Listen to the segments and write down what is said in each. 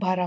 12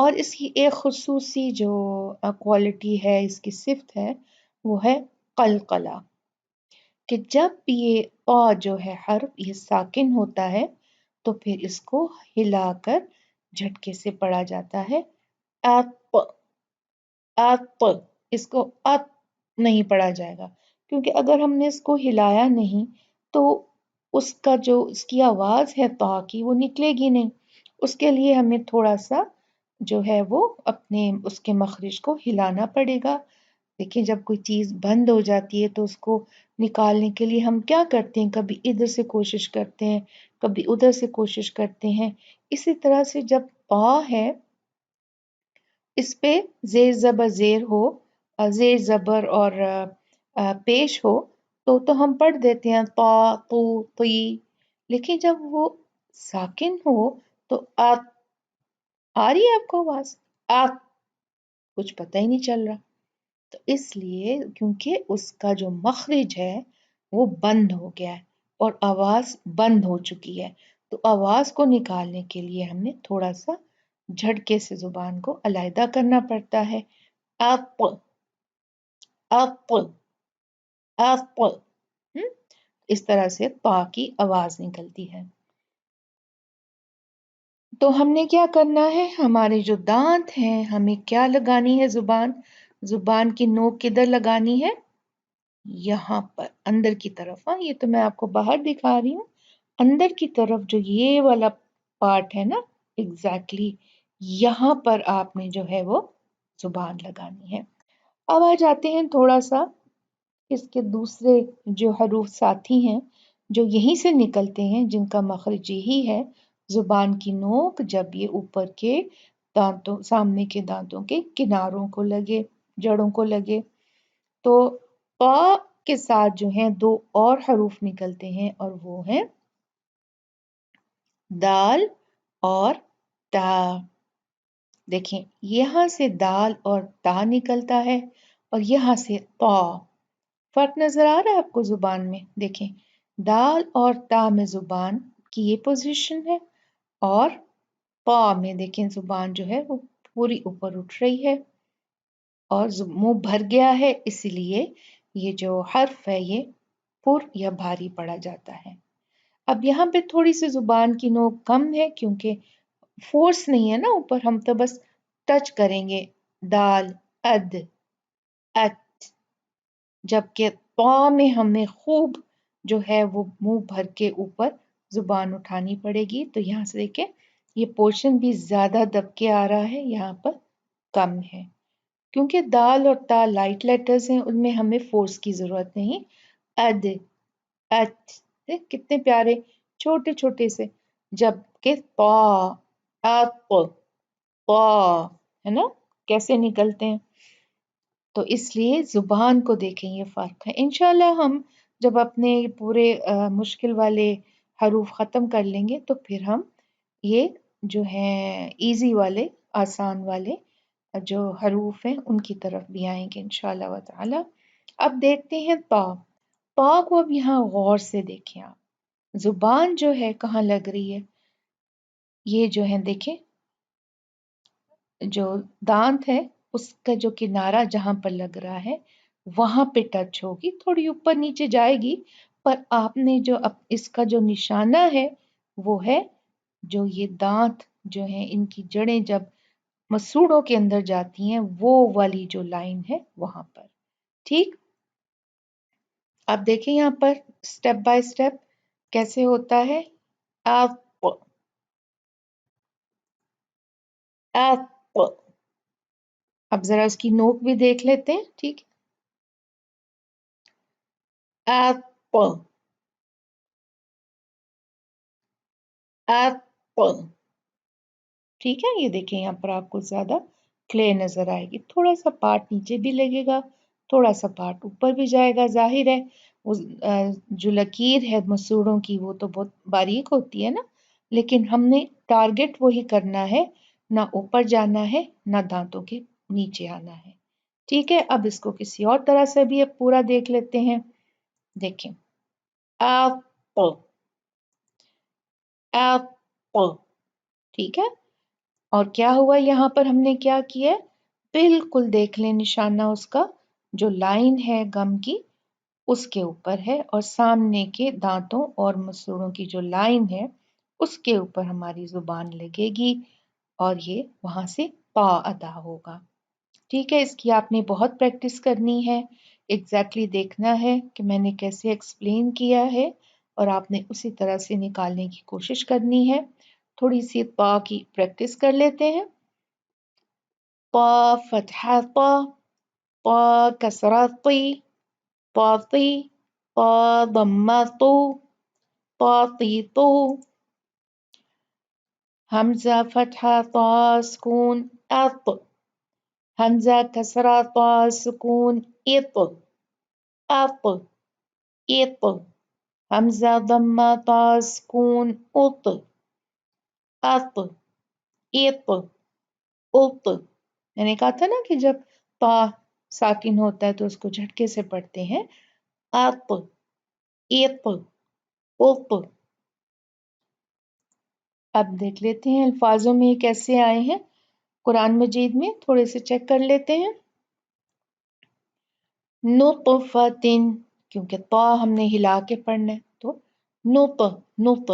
اور اس کی ایک خصوصی جو کوالٹی ہے، اس کی صفت ہے، وہ ہے قلقلہ، کہ جب یہ قا جو ہے حرف یہ ساکن ہوتا ہے تو پھر اس کو ہلا کر جھٹکے سے پڑھا جاتا ہے اپ، اپ، اس کو ات نہیں پڑھا جائے گا، کیونکہ اگر ہم نے اس کو ہلایا نہیں تو اس کا جو اس کی آواز ہے تا کی وہ نکلے گی نہیں، اس کے لیے ہمیں تھوڑا سا جو ہے وہ اپنے اس کے مخرج کو ہلانا پڑے گا۔ دیکھیں جب کوئی چیز بند ہو جاتی ہے تو اس کو نکالنے کے لیے ہم کیا کرتے ہیں، کبھی ادھر سے کوشش کرتے ہیں، کبھی ادھر سے کوشش کرتے ہیں۔ اسی طرح سے جب پا ہے اس پہ زیر زبر زیر ہو، زیر زبر اور پیش ہو تو ہم پڑھ دیتے ہیں تا تو تی، لیکن جب وہ ساکن ہو تو آ رہی ہے آپ کو آواز؟ کچھ پتہ ہی نہیں چل رہا، تو اس لیے کیونکہ اس کا جو مخرج ہے وہ بند ہو گیا ہے اور آواز بند ہو چکی ہے، تو آواز کو نکالنے کے لیے ہم نے تھوڑا سا جھٹکے سے زبان کو علیحدہ کرنا پڑتا ہے۔ اپ، اپ، اپ، اس طرح سے پا کی آواز نکلتی ہے۔ تو ہم نے کیا کرنا ہے، ہمارے جو دانت ہیں ہمیں کیا لگانی ہے، زبان کی نوک کدھر لگانی ہے، یہاں پر اندر کی طرف۔ ہاں یہ تو میں آپ کو باہر دکھا رہی ہوں، اندر کی طرف جو یہ والا پارٹ ہے نا، ایگزیکٹلی یہاں پر آپ نے جو ہے وہ زبان لگانی ہے۔ اب آ جاتے ہیں تھوڑا سا اس کے دوسرے جو حروف ساتھی ہیں جو یہیں سے نکلتے ہیں، جن کا مخرج یہی ہے، زبان کی نوک جب یہ اوپر کے دانتوں، سامنے کے دانتوں کے کناروں کو لگے، جڑوں کو لگے، تو قا کے ساتھ جو ہیں دو اور حروف نکلتے ہیں اور وہ ہیں دال اور تا۔ دیکھیں یہاں سے دال اور تا نکلتا ہے اور یہاں سے تا، فرق نظر آ رہا ہے آپ کو زبان میں؟ دیکھیں دال اور تا میں زبان کی یہ پوزیشن ہے اور پا میں دیکھیں زبان جو ہے وہ پوری اوپر اٹھ رہی ہے اور منہ بھر گیا ہے، اسی لیے یہ جو حرف ہے یہ پر یا بھاری پڑا جاتا ہے۔ اب یہاں پہ تھوڑی سی زبان کی نوک کم ہے کیونکہ فورس نہیں ہے نا اوپر، ہم تو بس ٹچ کریں گے، دال، اد، ات، جبکہ طا میں ہمیں خوب جو ہے وہ منہ بھر کے اوپر زبان اٹھانی پڑے گی۔ تو یہاں سے دیکھیں یہ پورشن بھی زیادہ دب کے آ رہا ہے، یہاں پر کم ہے، کیونکہ دال اور تا لائٹ لیٹرز ہیں، ان میں ہمیں فورس کی ضرورت نہیں۔ اد، ات، کتنے پیارے چھوٹے چھوٹے سے، جبکہ طا، اط، طا، ہے نا کیسے نکلتے ہیں، تو اس لیے زبان کو دیکھیں یہ فرق ہے۔ انشاءاللہ ہم جب اپنے پورے مشکل والے حروف ختم کر لیں گے تو پھر ہم یہ جو ہیں ایزی والے، آسان والے جو حروف ہیں ان کی طرف بھی آئیں گے انشاءاللہ و تعالی۔ اب دیکھتے ہیں تا۔ تا کو اب یہاں غور سے دیکھیں آپ، زبان جو ہے کہاں لگ رہی ہے، یہ جو ہے دیکھیں جو دانت ہے اس کا جو کنارہ جہاں پر لگ رہا ہے وہاں پہ ٹچ ہوگی، تھوڑی اوپر نیچے جائے گی، پر آپ نے جو اس کا جو نشانہ ہے وہ ہے جو یہ دانت جو ہیں ان کی جڑیں جب مسوڑوں کے اندر جاتی ہیں وہ والی جو لائن ہے وہاں پر، ٹھیک؟ آپ دیکھیں یہاں پر سٹیپ بائی سٹیپ کیسے ہوتا ہے، آپ، آپ، اب ذرا اس کی نوک بھی دیکھ لیتے ہیں، ٹھیک ہے، آپ، آپ، ٹھیک ہے، یہ دیکھیں یہاں پر آپ کو زیادہ کلیئر نظر آئے گی، تھوڑا سا پارٹ نیچے بھی لگے گا، تھوڑا سا پارٹ اوپر بھی جائے گا، ظاہر ہے وہ جو لکیر ہے مسوڑوں کی وہ تو بہت باریک ہوتی ہے نا، لیکن ہم نے ٹارگٹ وہی کرنا ہے، نہ اوپر جانا ہے نہ دانتوں کے نیچے آنا ہے، ٹھیک ہے؟ اب اس کو کسی اور طرح سے بھی اب پورا دیکھ لیتے ہیں، دیکھیں آپ، آپ، ٹھیک ہے، اور کیا ہوا یہاں پر ہم نے کیا کیا؟ بالکل دیکھ لیں نشانہ اس کا، جو لائن ہے گم کی اس کے اوپر ہے، اور سامنے کے دانتوں اور مسوڑوں کی جو لائن ہے اس کے اوپر ہماری زبان لگے گی اور یہ وہاں سے پا ادا ہوگا۔ ٹھیک ہے، اس کی آپ نے بہت پریکٹس کرنی ہے، ایگزیکٹلی دیکھنا ہے کہ میں نے کیسے ایکسپلین کیا ہے اور آپ نے اسی طرح سے نکالنے کی کوشش کرنی ہے۔ تھوڑی سی پا کی پریکٹس کر لیتے ہیں۔ پا فتحہ پا، پا کسرہ طی، پاطی، پا ضمہ طو، پاطیطو، حمزہ فتحہ طا سکون اط، حمزہ کسرہ طا سکون اط، اط، اط، حمزہ ضمہ طا سکون اط، اط، اط، اط۔ میں نے کہا تھا نا کہ جب طا ساکن ہوتا ہے تو اس کو جھٹکے سے پڑھتے ہیں، اط، اط، اط۔ اب دیکھ لیتے ہیں الفاظوں میں یہ کیسے آئے ہیں قرآن مجید میں، تھوڑے سے چیک کر لیتے ہیں۔ نطفتن، کیونکہ طا ہم نے ہلا کے پڑھنا ہے تو نط، نط،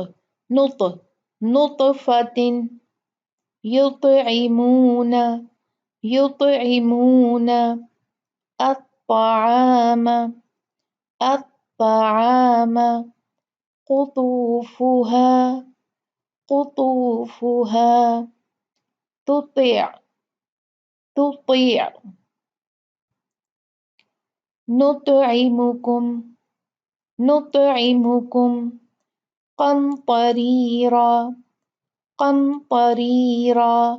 نط، نطفتن، یطعمون، یطعمون، الطعام، الطعام، قطوفها، قطوفها، تطيع، تطيع، نطعمكم، نطعمكم، قنطريرا، قنطريرا،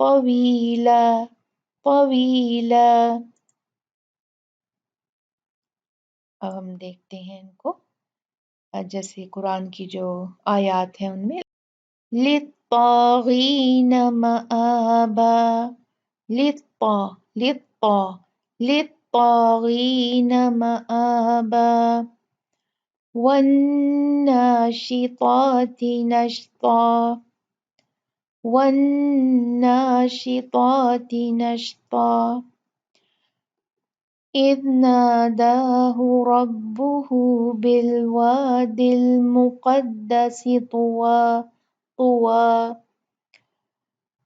طويلا، طويلا۔ اب ہم دیکھتے ہیں ان کو، جیسے قرآن کی جو آیات ہیں ان میں، للطاغین مآبا، للطا، للطا، للطاغین مآبا، والناشطات نشطا، والناشطات نشطا، إذ ناداه ربه بالواد المقدس طوى، طوى،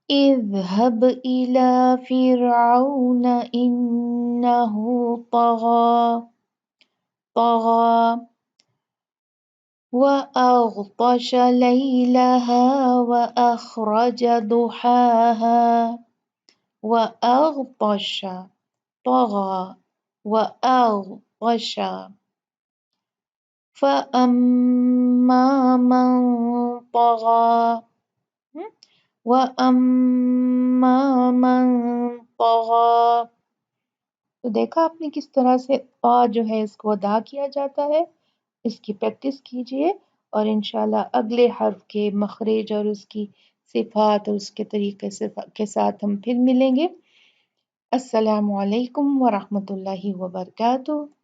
اذهب إلى فرعون إنه طغى، طغى، وأغطش ليلها وأخرج ضحاها، وأغطش، طغى، وأغطش، فأما من طغى، وَأَمَّا مَن طَغَىٰ۔ تو دیکھا آپ نے کس طرح سے آ جو ہے اس کو ادا کیا جاتا ہے، اس کی پریکٹس کیجئے اور انشاءاللہ اگلے حرف کے مخرج اور اس کی صفات اور اس کے طریقے کے ساتھ ہم پھر ملیں گے۔ السلام علیکم ورحمۃ اللہ وبرکاتہ۔